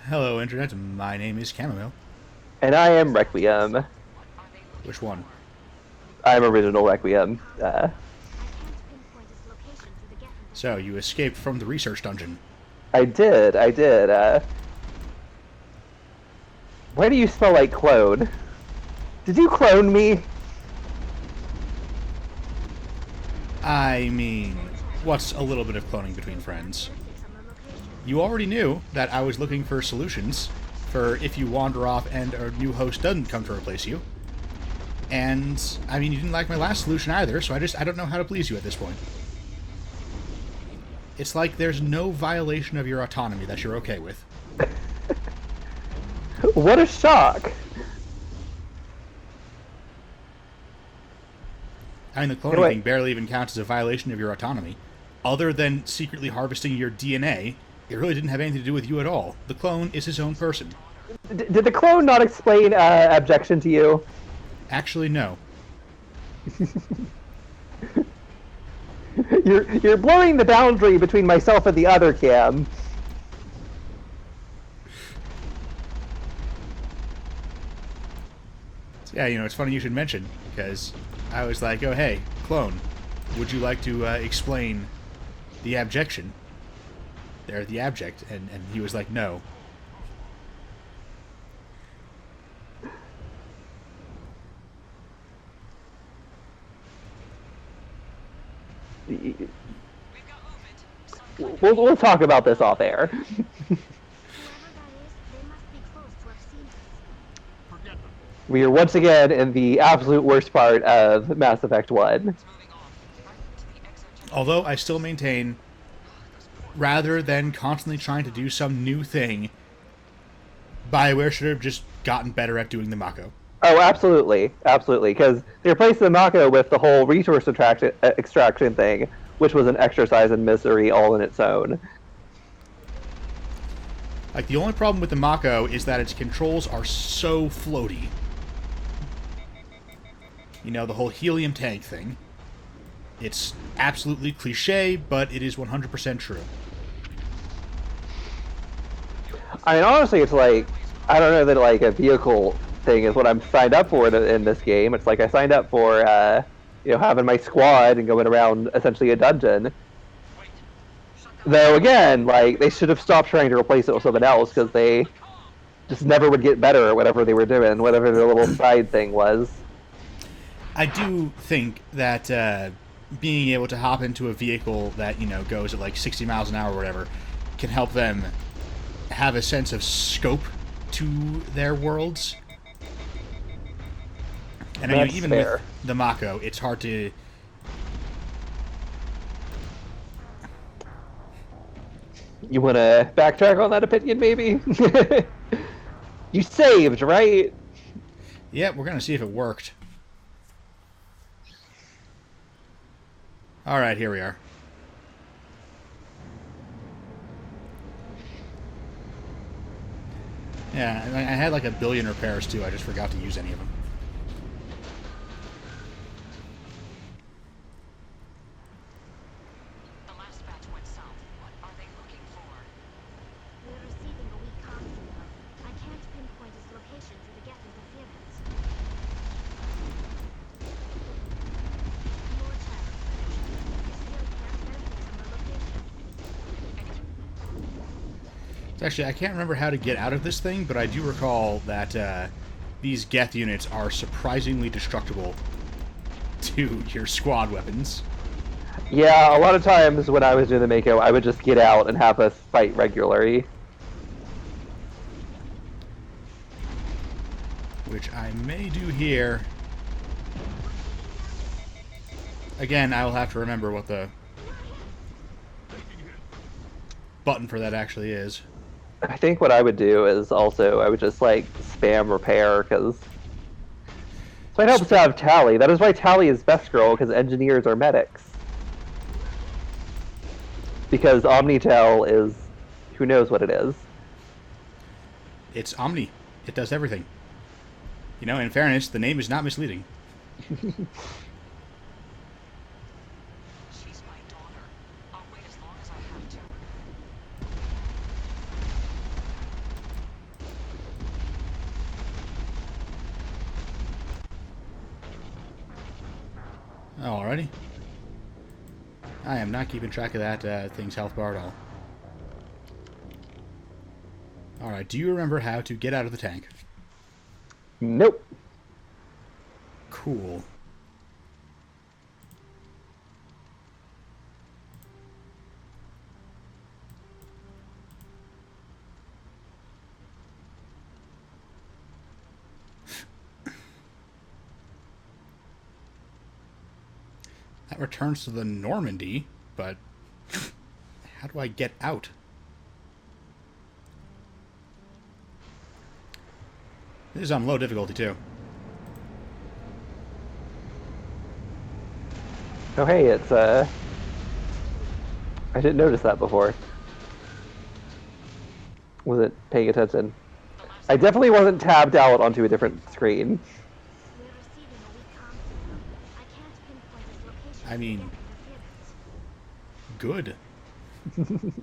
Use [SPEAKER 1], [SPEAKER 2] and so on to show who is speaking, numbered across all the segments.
[SPEAKER 1] Hello, Internet. My name is Chamomile.
[SPEAKER 2] And I am Requiem.
[SPEAKER 1] Which one?
[SPEAKER 2] I'm original Requiem.
[SPEAKER 1] So, you escaped from the research dungeon.
[SPEAKER 2] I did. Why do you smell like clone? Did you clone me?
[SPEAKER 1] I mean, what's a little bit of cloning between friends? You already knew that I was looking for solutions for if you wander off and a new host doesn't come to replace you. And, I mean, you didn't like my last solution either, so I don't know how to please you at this point. It's like there's no violation of your autonomy that you're okay with.
[SPEAKER 2] What a shock!
[SPEAKER 1] I mean, the cloning
[SPEAKER 2] Anyway,
[SPEAKER 1] thing barely even counts as a violation of your autonomy. Other than secretly harvesting your DNA, it really didn't have anything to do with you at all. The clone is his own person.
[SPEAKER 2] did the clone not explain abjection to you?
[SPEAKER 1] Actually, no.
[SPEAKER 2] You're blurring the boundary between myself and the other Cam.
[SPEAKER 1] So, yeah, it's funny you should mention, because I was like, oh, hey, clone, would you like to explain the abjection? There, the abject. And he was like, no.
[SPEAKER 2] We'll talk about this off air. We are once again in the absolute worst part of Mass Effect 1.
[SPEAKER 1] Although I still maintain, rather than constantly trying to do some new thing, BioWare should have just gotten better at doing the Mako.
[SPEAKER 2] Oh, absolutely, absolutely. Because they replaced the Mako with the whole resource extraction thing, which was an exercise in misery all in its own.
[SPEAKER 1] Like, the only problem with the Mako is that its controls are so floaty. The whole helium tank thing. It's absolutely cliche, but it is 100% true.
[SPEAKER 2] I mean, honestly, it's like I don't know that like a vehicle thing is what I'm signed up for in this game. It's like I signed up for having my squad and going around essentially a dungeon. Though again, like they should have stopped trying to replace it with something else because they just never would get better at whatever they were doing, whatever their little side thing was.
[SPEAKER 1] I do think that being able to hop into a vehicle that, goes at like 60 miles an hour or whatever can help them have a sense of scope to their worlds. And I mean,
[SPEAKER 2] That's
[SPEAKER 1] even
[SPEAKER 2] fair.
[SPEAKER 1] with the Mako, it's hard to.
[SPEAKER 2] You want to backtrack on that opinion, maybe? You saved, right?
[SPEAKER 1] Yeah, we're going to see if it worked. Alright, here we are. Yeah, I had like a billion repairs too, I just forgot to use any of them. Actually, I can't remember how to get out of this thing, but I do recall that these Geth units are surprisingly destructible to your squad weapons.
[SPEAKER 2] Yeah, a lot of times when I was doing the Mako, I would just get out and have us fight regularly.
[SPEAKER 1] Which I may do here. Again, I will have to remember what the button for that actually is.
[SPEAKER 2] I think what I would do is also I would just like spam repair because so it helps to have Tally. That is why Tally is best girl because engineers are medics. Because Omnitel is who knows what it is.
[SPEAKER 1] It's Omni. It does everything. In fairness, the name is not misleading. Alrighty. I am not keeping track of that thing's health bar at all. Alright, do you remember how to get out of the tank?
[SPEAKER 2] Nope.
[SPEAKER 1] Cool. That returns to the Normandy, but how do I get out? This is on low difficulty, too.
[SPEAKER 2] Oh, hey, it's, I didn't notice that before. Wasn't paying attention. I definitely wasn't tabbed out onto a different screen.
[SPEAKER 1] I mean, good. And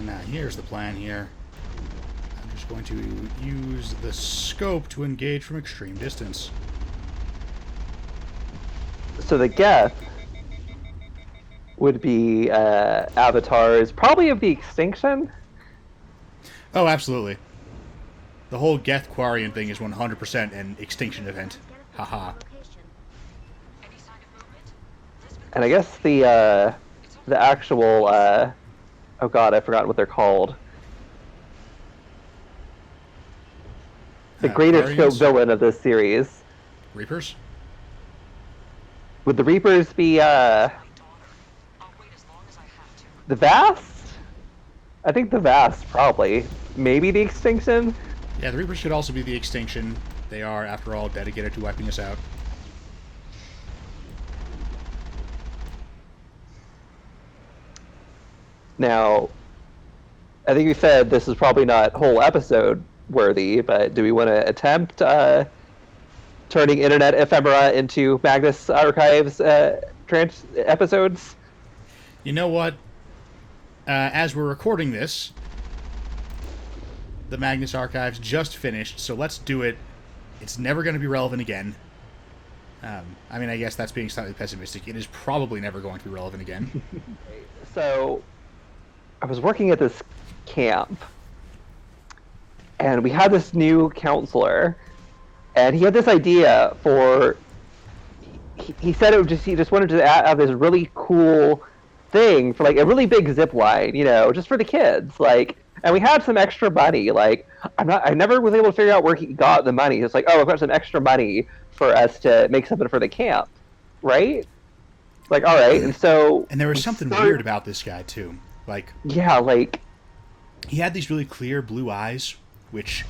[SPEAKER 1] now here's the plan here. I'm just going to use the scope to engage from extreme distance.
[SPEAKER 2] So the Geth would be avatars, probably of the extinction.
[SPEAKER 1] Oh, absolutely. The whole Geth Quarian thing is 100% an extinction event. Haha.
[SPEAKER 2] And I guess the actual oh god, I forgot what they're called. The greatest
[SPEAKER 1] Quarians?
[SPEAKER 2] villain of this series.
[SPEAKER 1] Reapers?
[SPEAKER 2] Would the Reapers be the Vast? I think the Vast, probably. Maybe the Extinction?
[SPEAKER 1] Yeah, the Reapers should also be the extinction. They are, after all, dedicated to wiping us out.
[SPEAKER 2] Now, I think we said this is probably not whole episode worthy, but do we want to attempt turning internet ephemera into Magnus Archives episodes?
[SPEAKER 1] You know what? As we're recording this, the Magnus Archives just finished, so let's do it. It's never going to be relevant again. I mean, I guess that's being slightly pessimistic. It is probably never going to be relevant again.
[SPEAKER 2] So, I was working at this camp, and we had this new counselor, and he had this idea for. He said he just wanted to have this really cool thing for like a really big zip line, you know, just for the kids, like. And we had some extra money. Like, I never was able to figure out where he got the money. It's like, oh, I've got some extra money for us to make something for the camp, right? Like, all right, and so.
[SPEAKER 1] And there was something weird about this guy too. Like,
[SPEAKER 2] yeah, like
[SPEAKER 1] he had these really clear blue eyes, which,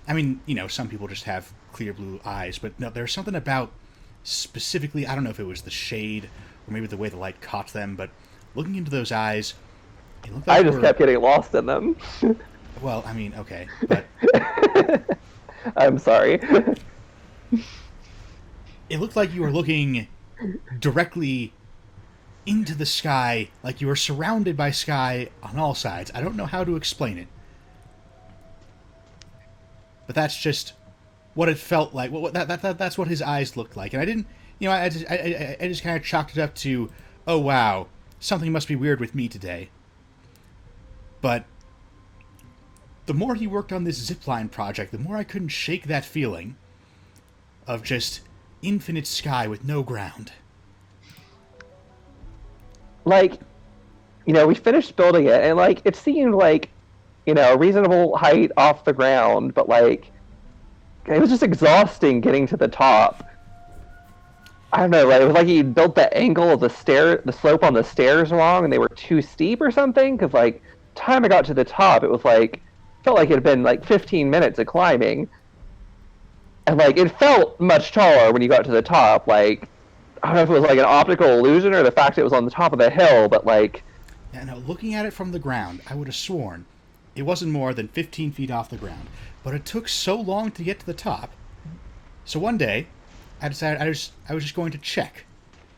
[SPEAKER 1] I mean, you know, some people just have clear blue eyes, but no, there's something about specifically. I don't know if it was the shade or maybe the way the light caught them, but looking into those eyes. Like
[SPEAKER 2] I just kept getting lost in them.
[SPEAKER 1] Well, I mean, okay, but
[SPEAKER 2] I'm sorry.
[SPEAKER 1] It looked like you were looking directly into the sky, like you were surrounded by sky on all sides. I don't know how to explain it, but that's just what it felt like. That's what his eyes looked like, and I didn't, you know, I just kind of chalked it up to, oh wow, something must be weird with me today. But the more he worked on this zipline project, the more I couldn't shake that feeling of just infinite sky with no ground.
[SPEAKER 2] Like, you know, we finished building it, and like it seemed like, you know, a reasonable height off the ground, but like it was just exhausting getting to the top. I don't know, like it was like he built the angle of the slope on the stairs wrong, and they were too steep or something. Because like, time I got to the top, it was like felt like it had been like 15 minutes of climbing, and like it felt much taller when you got to the top. Like, I don't know if it was like an optical illusion or the fact it was on the top of the hill, but like,
[SPEAKER 1] yeah, no, looking at it from the ground, I would have sworn it wasn't more than 15 feet off the ground. But it took so long to get to the top. So one day, I decided I was just going to check.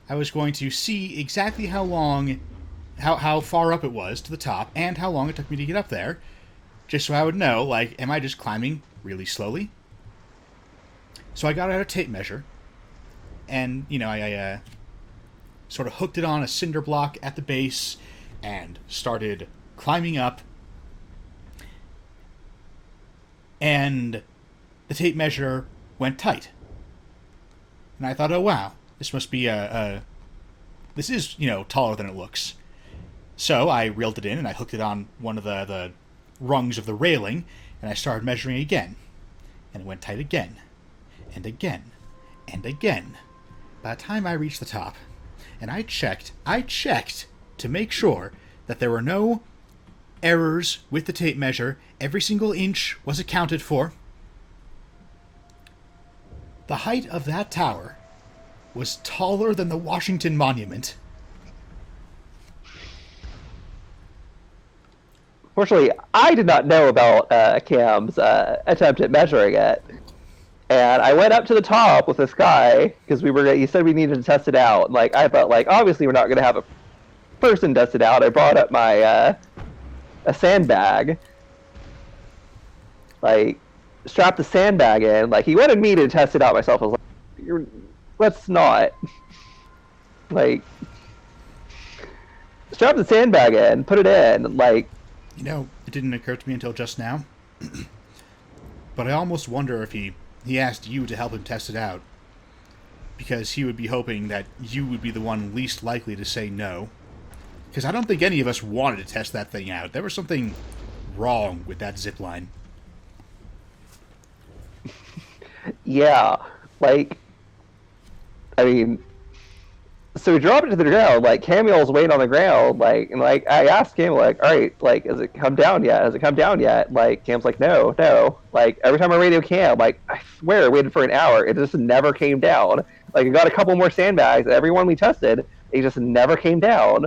[SPEAKER 1] I was going to see exactly how far up it was to the top, and how long it took me to get up there, just so I would know, like, am I just climbing really slowly? So I got out a tape measure, and, I sort of hooked it on a cinder block at the base, and started climbing up, and the tape measure went tight. And I thought, oh wow, this must be this is, taller than it looks. So I reeled it in and I hooked it on one of the rungs of the railing, and I started measuring again. And it went tight again, and again, and again. By the time I reached the top, and I checked to make sure that there were no errors with the tape measure, every single inch was accounted for. The height of that tower was taller than the Washington Monument.
[SPEAKER 2] Fortunately, I did not know about Cam's attempt at measuring it. And I went up to the top with this guy, because he said we needed to test it out. Like, I thought, like, obviously we're not going to have a person test it out. I brought up my, a sandbag. Like, strapped the sandbag in. Like, he wanted me to test it out myself. I was like, let's not. Like, strap the sandbag in, put it in, like...
[SPEAKER 1] It didn't occur to me until just now. But I almost wonder if he asked you to help him test it out. Because he would be hoping that you would be the one least likely to say no. Because I don't think any of us wanted to test that thing out. There was something wrong with that zip line.
[SPEAKER 2] Yeah, like, I mean, so we dropped it to the ground, like, Camille's waiting on the ground, like, and, like, I asked Cam, like, alright, like, has it come down yet? Has it come down yet? Like, Cam's like, no. Like, every time I radio Cam, like, I swear I waited for an hour, it just never came down. Like, I got a couple more sandbags, every one we tested, it just never came down.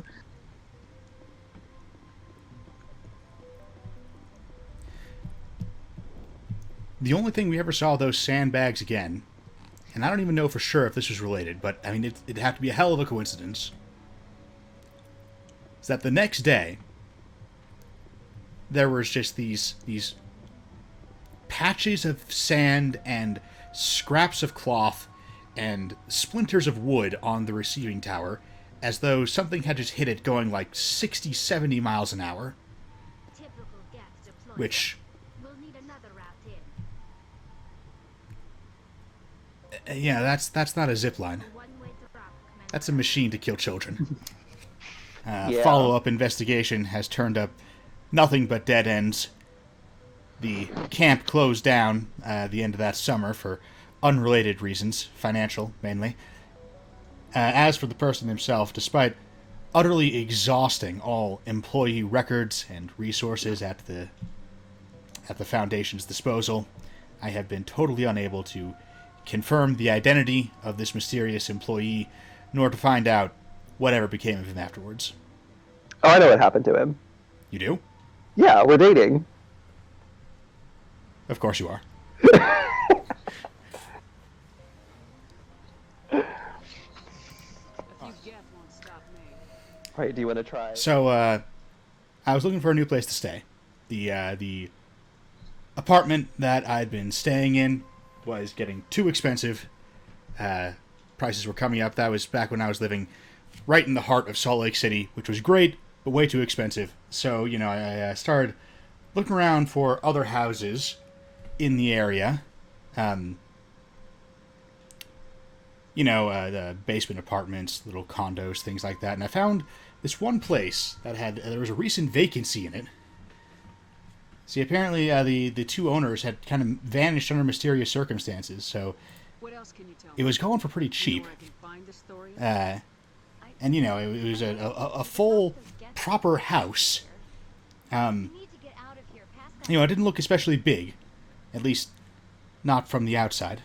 [SPEAKER 1] The only thing we ever saw those sandbags again, and I don't even know for sure if this was related, but I mean, it'd have to be a hell of a coincidence, is that the next day, there was just these patches of sand and scraps of cloth and splinters of wood on the receiving tower, as though something had just hit it going like 60, 70 miles an hour. Which... yeah, that's not a zip line. That's a machine to kill children.
[SPEAKER 2] Yeah.
[SPEAKER 1] Follow-up investigation has turned up nothing but dead ends. The camp closed down the end of that summer for unrelated reasons, financial mainly. As for the person himself, despite utterly exhausting all employee records and resources at the Foundation's disposal, I have been totally unable to confirm the identity of this mysterious employee, nor to find out whatever became of him afterwards.
[SPEAKER 2] Oh, I know what happened to him.
[SPEAKER 1] You do?
[SPEAKER 2] Yeah, we're dating.
[SPEAKER 1] Of course you are.
[SPEAKER 2] Right, do you want to try?
[SPEAKER 1] So, I was looking for a new place to stay. The apartment that I'd been staying in was getting too expensive. Prices were coming up. That was back when I was living right in the heart of Salt Lake City, which was great, but way too expensive. So, I started looking around for other houses in the area. The basement apartments, little condos, things like that. And I found this one place that there was a recent vacancy in it. See, apparently the two owners had kind of vanished under mysterious circumstances, so
[SPEAKER 3] what else can you tell
[SPEAKER 1] it was going for pretty cheap. And, it was a full, proper house. It didn't look especially big, at least not from the outside.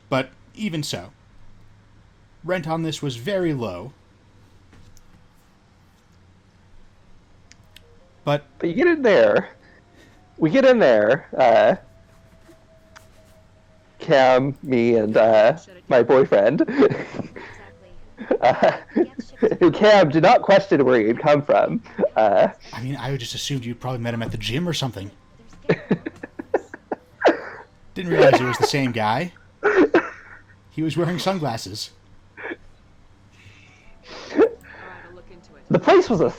[SPEAKER 1] But even so, rent on this was very low. But
[SPEAKER 2] you get in there. We get in there. Cam, me, and my boyfriend. uh, Cam did not question where he'd come from.
[SPEAKER 1] I mean, I just assumed you probably met him at the gym or something. Didn't realize it was the same guy. He was wearing sunglasses.
[SPEAKER 2] The place was a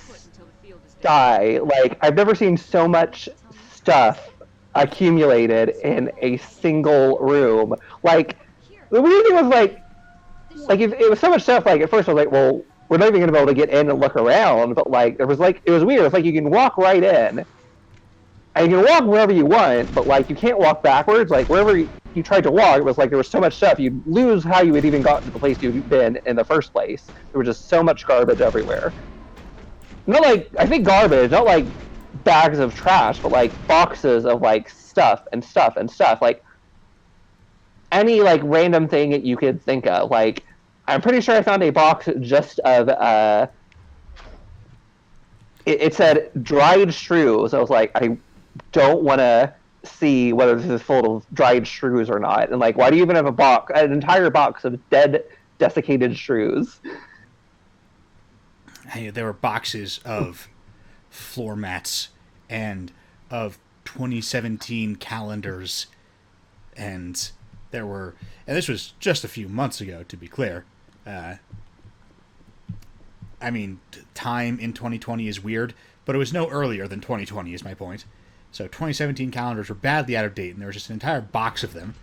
[SPEAKER 2] sty. Like, I've never seen so much stuff accumulated in a single room. Like, the weird thing was, like if it was so much stuff, like, at first I was like, well, we're not even going to be able to get in and look around, but, like, it was weird. It's like you can walk right in, and you can walk wherever you want, but, like, you can't walk backwards. Like, wherever you tried to walk, it was like there was so much stuff, you'd lose how you had even gotten to the place you'd been in the first place. There was just so much garbage everywhere. Not like, I think garbage, not like bags of trash, but like boxes of like stuff and stuff and stuff. Like any like random thing that you could think of. Like, I'm pretty sure I found a box just of, it said dried shrews. I was like, I don't want to see whether this is full of dried shrews or not. And like, why do you even have an entire box of dead, desiccated shrews?
[SPEAKER 1] Hey, there were boxes of floor mats and of 2017 calendars, and this was just a few months ago, to be clear. I mean, time in 2020 is weird, but it was no earlier than 2020 is my point. So 2017 calendars were badly out of date, and there was just an entire box of them,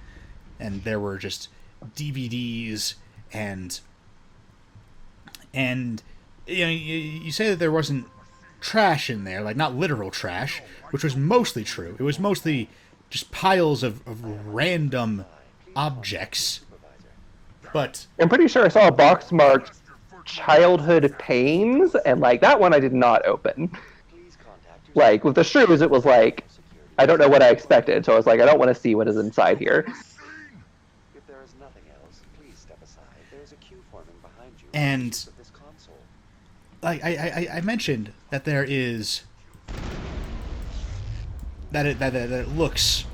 [SPEAKER 1] and there were just DVDs and you know, you say that there wasn't trash in there, like not literal trash, which was mostly true. It was mostly just piles of random objects. But
[SPEAKER 2] I'm pretty sure I saw a box marked childhood pains, and like that one I did not open. Like with the shrews, it was like, I don't know what I expected, so I was like, I don't want to see what is inside here.
[SPEAKER 3] If there is nothing else, please step aside. There is a queue forming behind you.
[SPEAKER 1] And like I mentioned that there is that it looks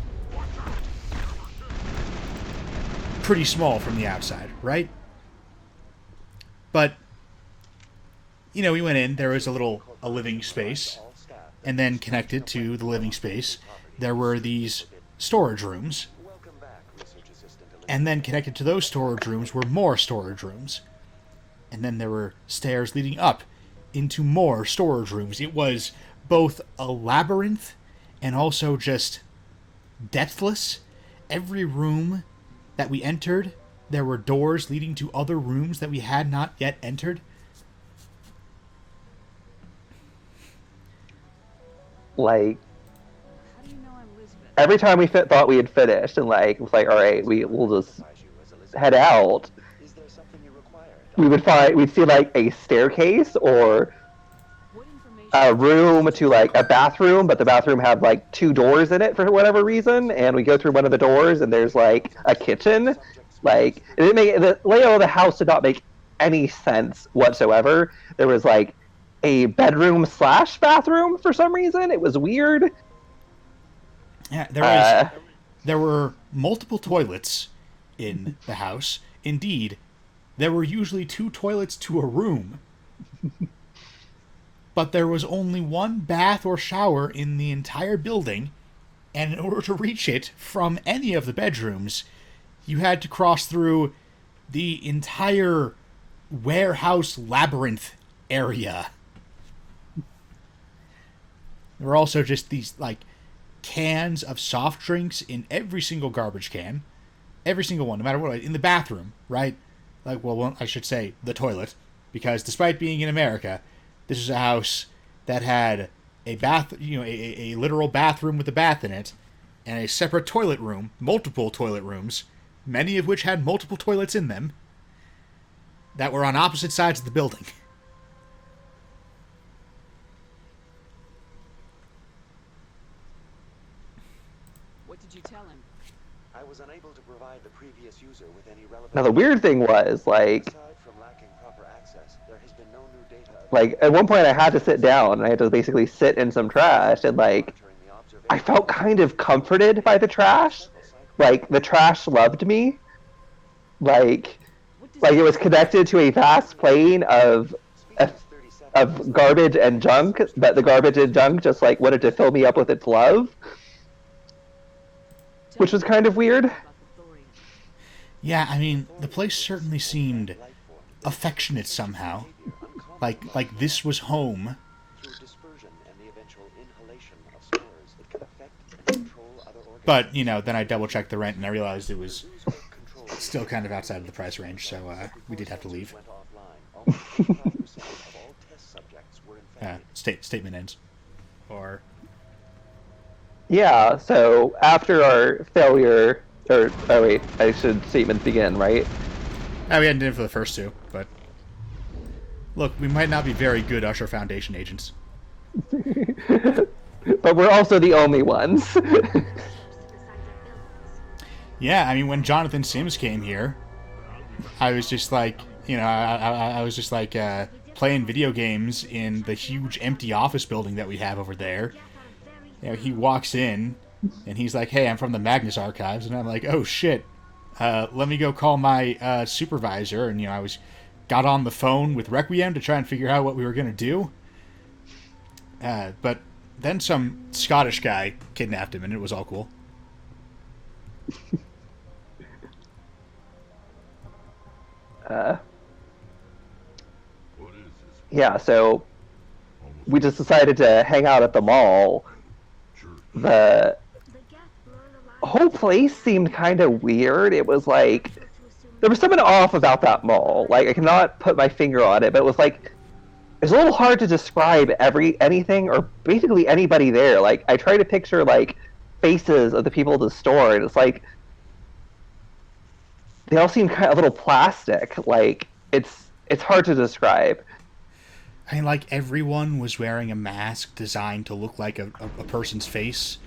[SPEAKER 1] pretty small from the outside, right? But you know, we went in, there was a living space, and then connected to the living space there were these storage rooms, and then connected to those storage rooms were more storage rooms, and then there were stairs leading up into more storage rooms. It was both a labyrinth and also just depthless. Every room that we entered, there were doors leading to other rooms that we had not yet entered.
[SPEAKER 2] Like, every time we thought we had finished, and like, it was like, all right, we'll just head out, we'd see like a staircase or a room to like a bathroom, but the bathroom had like 2 doors in it for whatever reason, and we go through one of the doors and there's like a kitchen. Like, it didn't make the layout of the house did not make any sense whatsoever. There was like a bedroom / bathroom for some reason. It was weird.
[SPEAKER 1] Yeah, there were multiple toilets in the house. Indeed, there were usually 2 toilets to a room. But there was only 1 bath or shower in the entire building, and in order to reach it from any of the bedrooms, you had to cross through the entire warehouse labyrinth area. There were also just these, like, cans of soft drinks in every single garbage can. Every single one, no matter what, in the bathroom, right? Like, well, I should say the toilet, because despite being in America, this is a house that had a bath, a literal bathroom with a bath in it, and a separate toilet room, multiple toilet rooms, many of which had multiple toilets in them, that were on opposite sides of the building.
[SPEAKER 3] What did you tell him? I was unable to provide the previous user with any relevant.
[SPEAKER 2] Now the weird thing was, like,
[SPEAKER 3] aside from lacking proper access, there has been no new data.
[SPEAKER 2] like at one point I had to sit down and I had to basically sit in some trash, and like I felt kind of comforted by the trash. like the trash loved me. Like it was connected to a vast plane of garbage and junk, but the garbage and junk just like wanted to fill me up with its love, which was kind of weird.
[SPEAKER 1] Yeah, I mean, the place certainly seemed affectionate somehow. Like this was home. But, you know, then I double-checked the rent and I realized it was still kind of outside of the price range, so we did have to leave. Statement ends. Or...
[SPEAKER 2] Yeah, so after our failure... Or, oh wait, I should statement begin, right?
[SPEAKER 1] We hadn't done it for the first two, but... Look, we might not be very good Usher Foundation agents.
[SPEAKER 2] But we're also the only ones.
[SPEAKER 1] Yeah, I mean, when Jonathan Sims came here, I was just like, you know, I was just like playing video games in the huge empty office building that we have over there. You know, he walks in, and he's like, hey, I'm from the Magnus Archives, and I'm like, oh, shit. Let me go call my supervisor, and, you know, got on the phone with Requiem to try and figure out what we were going to do. But then some Scottish guy kidnapped him, and it was all cool.
[SPEAKER 2] Yeah, so we just decided to hang out at the mall. The whole place seemed kind of weird. It was like there was something off about that mall. Like I cannot put my finger on it, but it was like it's a little hard to describe anything or basically anybody there. Like I try to picture like faces of the people at the store, and it's like they all seem kind of a little plastic. Like it's hard to describe.
[SPEAKER 1] I mean, like, everyone was wearing a mask designed to look like a person's face,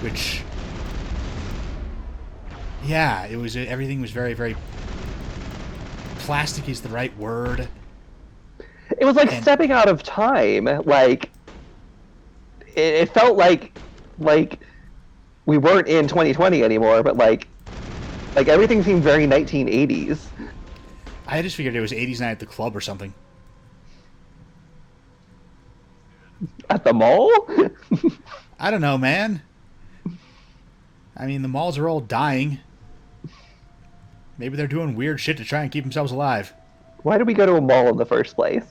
[SPEAKER 1] which... Yeah, it was... Everything was very, very... Plastic is the right word.
[SPEAKER 2] It was like stepping out of time. Like, it felt like we weren't in 2020 anymore, but like everything seemed very 1980s.
[SPEAKER 1] I just figured it was 80s night at the club or something.
[SPEAKER 2] At the mall?
[SPEAKER 1] I don't know, man. I mean, the malls are all dying. Maybe they're doing weird shit to try and keep themselves alive.
[SPEAKER 2] Why did we go to a mall in the first place?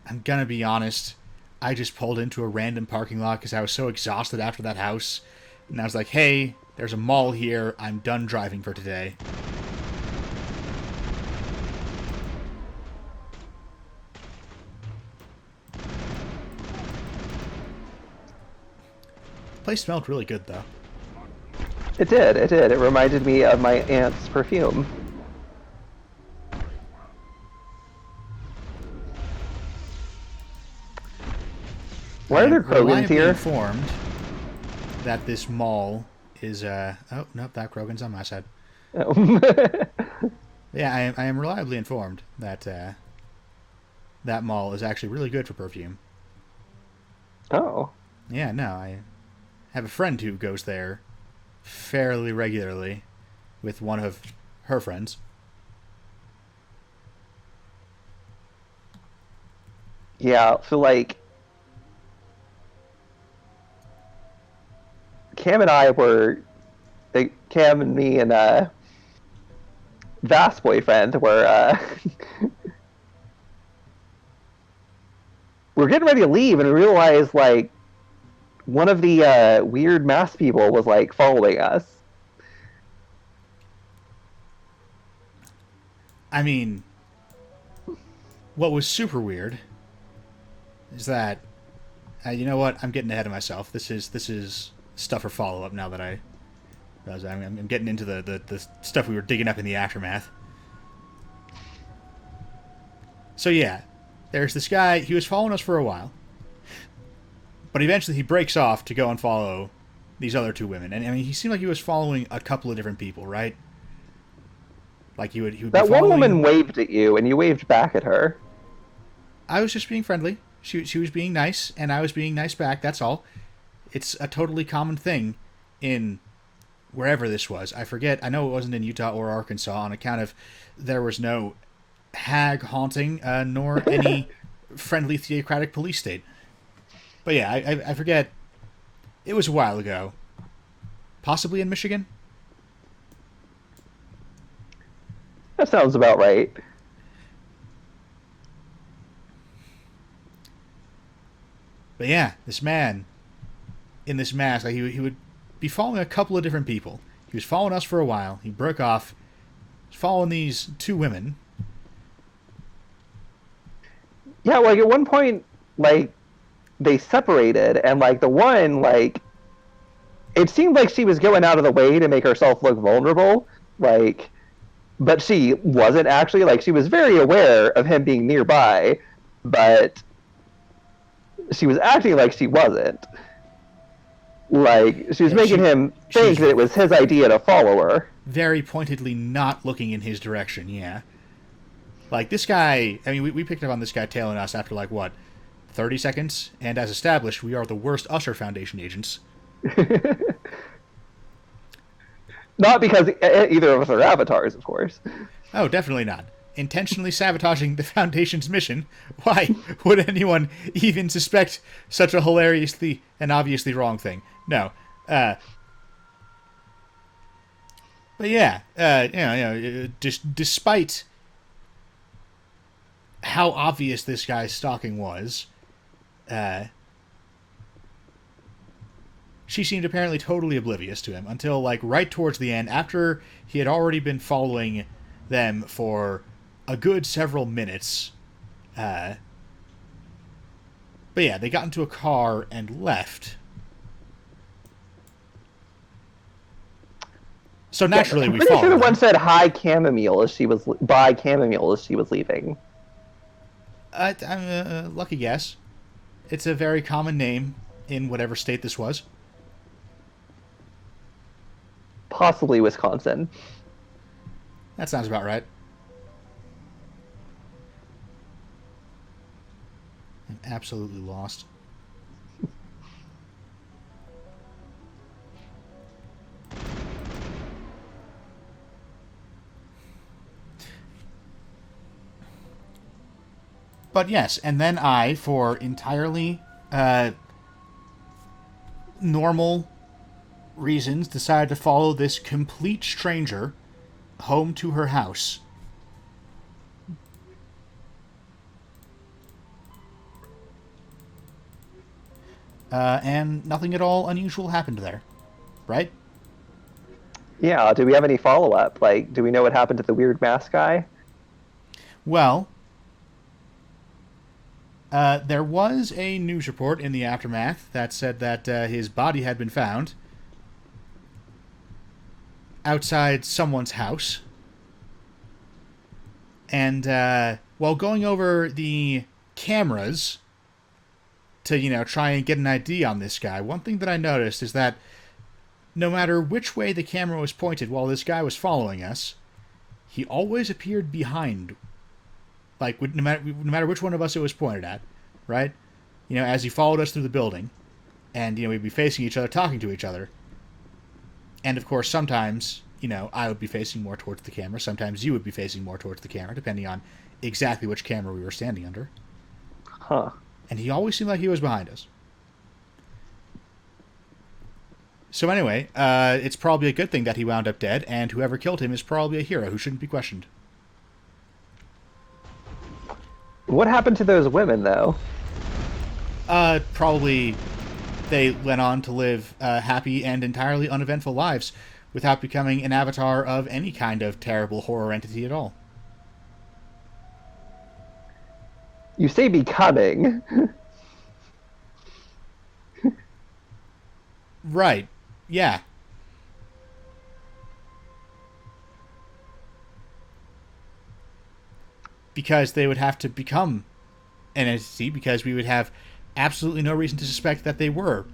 [SPEAKER 1] I'm gonna be honest. I just pulled into a random parking lot because I was so exhausted after that house. And I was like, hey, there's a mall here. I'm done driving for today. The place smelled really good, though.
[SPEAKER 2] It did. It reminded me of my aunt's perfume. Why are there Krogans here?
[SPEAKER 1] Informed that this mall is oh nope, that Krogan's on my side.
[SPEAKER 2] Oh.
[SPEAKER 1] Yeah, I am reliably informed that that mall is actually really good for perfume.
[SPEAKER 2] Oh.
[SPEAKER 1] Yeah, no, I have a friend who goes there fairly regularly with one of her friends.
[SPEAKER 2] Yeah, so like Cam and I were Cam and me and Vast's boyfriend were we're getting ready to leave and we realized like one of the weird masked people was like following us.
[SPEAKER 1] I mean, what was super weird is that you know what? I'm getting ahead of myself. This is stuff for follow up now that I'm getting into the stuff we were digging up in the aftermath. So yeah, there's this guy. He was following us for a while. But eventually he breaks off to go and follow these other two women. And I mean, he seemed like he was following a couple of different people, right? Like he would
[SPEAKER 2] that
[SPEAKER 1] be following...
[SPEAKER 2] one woman waved at you, and you waved back at her.
[SPEAKER 1] I was just being friendly. She was being nice, and I was being nice back, that's all. It's a totally common thing in wherever this was. I forget. I know it wasn't in Utah or Arkansas on account of there was no hag haunting, nor any friendly theocratic police state. But yeah, I forget. It was a while ago. Possibly in Michigan?
[SPEAKER 2] That sounds about right.
[SPEAKER 1] But yeah, this man in this mask, like he would be following a couple of different people. He was following us for a while. He broke off. He was following these two women.
[SPEAKER 2] Yeah, like at one point, like they separated, and like the one, like it seemed like she was going out of the way to make herself look vulnerable, like, but she wasn't actually. Like she was very aware of him being nearby, but she was acting like she wasn't. Like she was making him think that it was his idea to follow her.
[SPEAKER 1] Very pointedly not looking in his direction. Yeah. Like, this guy, I mean, we picked up on this guy tailing us after, like, what, 30 seconds? And as established, we are the worst Usher Foundation agents.
[SPEAKER 2] Not because either of us are avatars, of course.
[SPEAKER 1] Oh, definitely not. Intentionally sabotaging the Foundation's mission? Why would anyone even suspect such a hilariously and obviously wrong thing? No. But yeah, despite how obvious this guy's stalking was, she seemed apparently totally oblivious to him until, like, right towards the end, after he had already been following them for a good several minutes. But yeah, they got into a car and left. So naturally, we followed.
[SPEAKER 2] Sure the one said "Hi, chamomile" as she was "Bye, chamomile" as she was leaving.
[SPEAKER 1] Lucky guess. It's a very common name in whatever state this was.
[SPEAKER 2] Possibly Wisconsin.
[SPEAKER 1] That sounds about right. I'm absolutely lost. But yes, and then I, for entirely normal reasons, decided to follow this complete stranger home to her house. And nothing at all unusual happened there, right?
[SPEAKER 2] Yeah, do we have any follow-up? Like, do we know what happened to the weird mask guy?
[SPEAKER 1] Well, there was a news report in the aftermath that said that his body had been found outside someone's house. And while going over the cameras to, try and get an ID on this guy, one thing that I noticed is that no matter which way the camera was pointed while this guy was following us, he always appeared behind. Like, no matter which one of us it was pointed at, right? As he followed us through the building. And, we'd be facing each other, talking to each other. And, of course, sometimes, I would be facing more towards the camera. Sometimes you would be facing more towards the camera, depending on exactly which camera we were standing under.
[SPEAKER 2] Huh.
[SPEAKER 1] And he always seemed like he was behind us. So anyway, it's probably a good thing that he wound up dead, and whoever killed him is probably a hero who shouldn't be questioned.
[SPEAKER 2] What happened to those women, though?
[SPEAKER 1] Probably they went on to live happy and entirely uneventful lives without becoming an avatar of any kind of terrible horror entity at all.
[SPEAKER 2] You say becoming.
[SPEAKER 1] Right. Yeah. Because they would have to become an entity, because we would have absolutely no reason to suspect that they were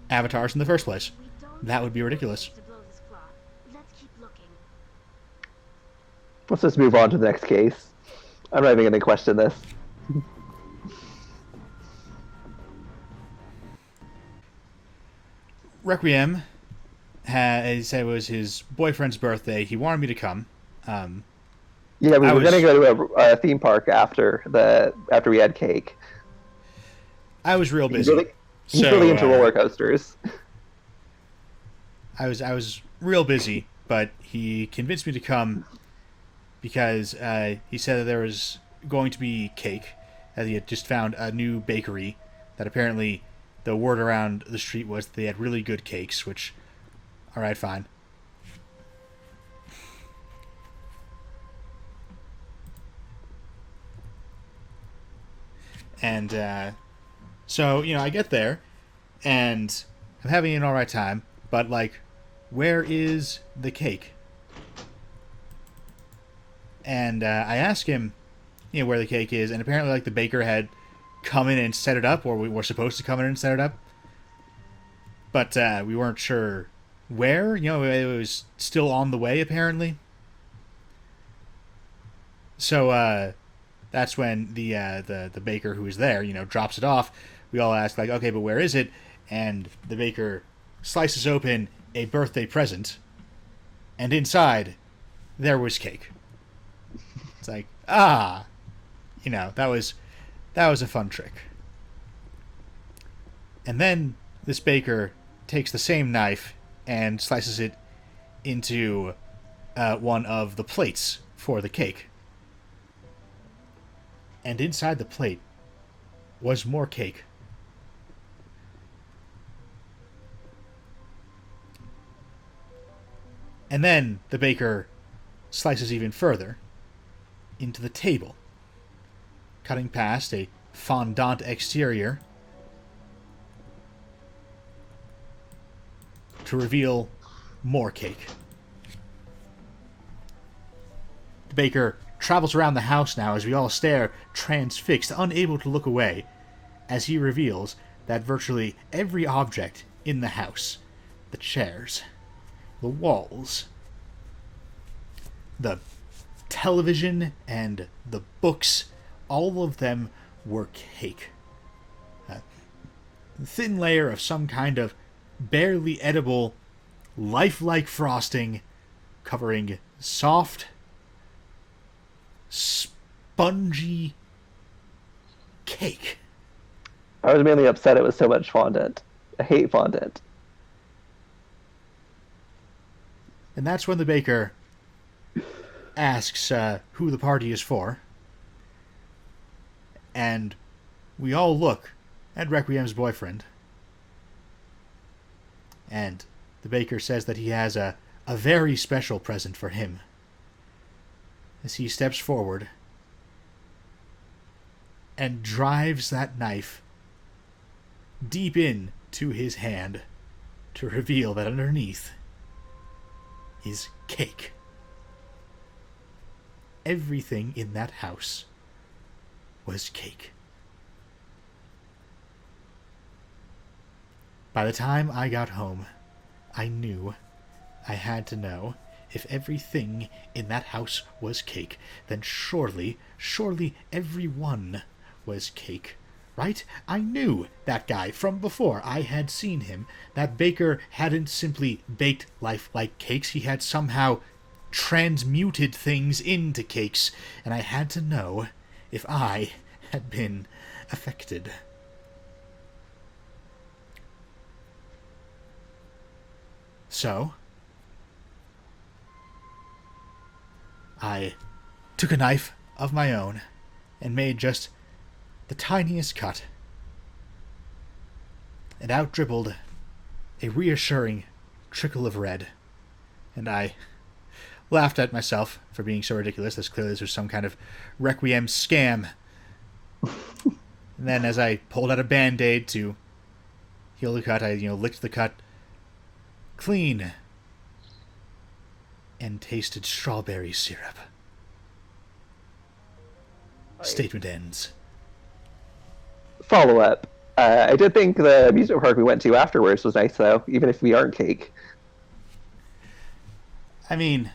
[SPEAKER 1] avatars in the first place. That would be ridiculous.
[SPEAKER 2] Let's just move on to the next case. I'm not even going to question this.
[SPEAKER 1] Requiem he said it was his boyfriend's birthday. He wanted me to come.
[SPEAKER 2] Yeah, we
[SPEAKER 1] I
[SPEAKER 2] were
[SPEAKER 1] was
[SPEAKER 2] gonna go to a theme park after we had cake.
[SPEAKER 1] I was real
[SPEAKER 2] He's
[SPEAKER 1] busy,
[SPEAKER 2] really he's really
[SPEAKER 1] so
[SPEAKER 2] into roller coasters.
[SPEAKER 1] I was real busy. But he convinced me to come because he said that there was going to be cake, that he had just found a new bakery that apparently the word around the street was that they had really good cakes, which, all right, fine. And so, I get there, and I'm having an all right time, but, like, where is the cake? And I ask him, where the cake is, and apparently, like, the baker had come in and set it up, or we were supposed to come in and set it up, but we weren't sure where. It was still on the way, apparently. So that's when the baker who was there, drops it off. We all ask, like, okay, but where is it? And the baker slices open a birthday present, and inside there was cake. It's like, that was a fun trick. And then this baker takes the same knife and slices it into one of the plates for the cake. And inside the plate was more cake. And then the baker slices even further into the table, cutting past a fondant exterior to reveal more cake. The baker travels around the house now as we all stare, transfixed, unable to look away, as he reveals that virtually every object in the house, the chairs, the walls, the television, and the books, all of them were cake. A thin layer of some kind of barely edible, lifelike frosting covering soft, spongy cake.
[SPEAKER 2] I was mainly upset it was so much fondant. I hate fondant.
[SPEAKER 1] And that's when the baker asks who the party is for. And we all look at Requiem's boyfriend. And the baker says that he has a very special present for him. As he steps forward and drives that knife deep into his hand to reveal that underneath is cake. Everything in that house was cake. By the time I got home, I knew I had to know. If everything in that house was cake, then surely everyone was cake, right? I knew that guy from before. I had seen him. That baker hadn't simply baked life like cakes. He had somehow transmuted things into cakes, and I had to know if I had been affected. So I took a knife of my own and made just the tiniest cut, and out dribbled a reassuring trickle of red, and I laughed at myself for being so ridiculous. As clearly this was some kind of Requiem scam. And then as I pulled out a Band-Aid to heal the cut, I licked the cut clean and tasted strawberry syrup. Statement ends.
[SPEAKER 2] Follow up. I did think the amusement park we went to afterwards was nice, though, even if we aren't cake.
[SPEAKER 1] I mean,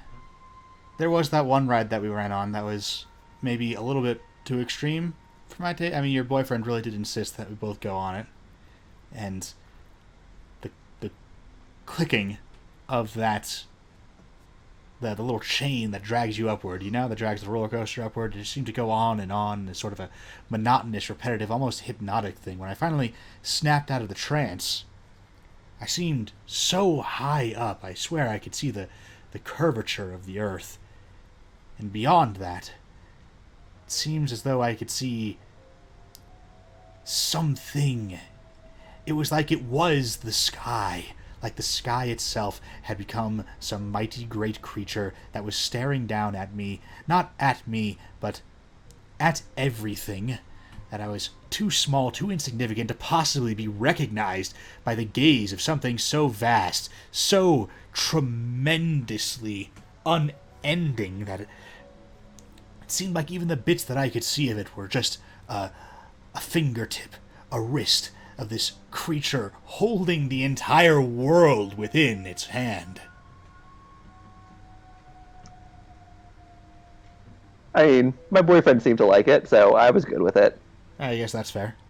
[SPEAKER 1] there was that one ride that we ran on that was maybe a little bit too extreme for my taste. I mean, your boyfriend really did insist that we both go on it. And the clicking of that, the little chain that drags you upward, that drags the roller coaster upward. It just seemed to go on and on. It's sort of a monotonous, repetitive, almost hypnotic thing. When I finally snapped out of the trance, I seemed so high up. I swear I could see the curvature of the earth. And beyond that, it seems as though I could see something. It was like it was the sky. Like the sky itself had become some mighty great creature that was staring down at me. Not at me, but at everything. That I was too small, too insignificant to possibly be recognized by the gaze of something so vast, so tremendously unending that it seemed like even the bits that I could see of it were just a fingertip, a wrist of this creature holding the entire world within its hand.
[SPEAKER 2] I mean, my boyfriend seemed to like it, so I was good with it.
[SPEAKER 1] I guess that's fair.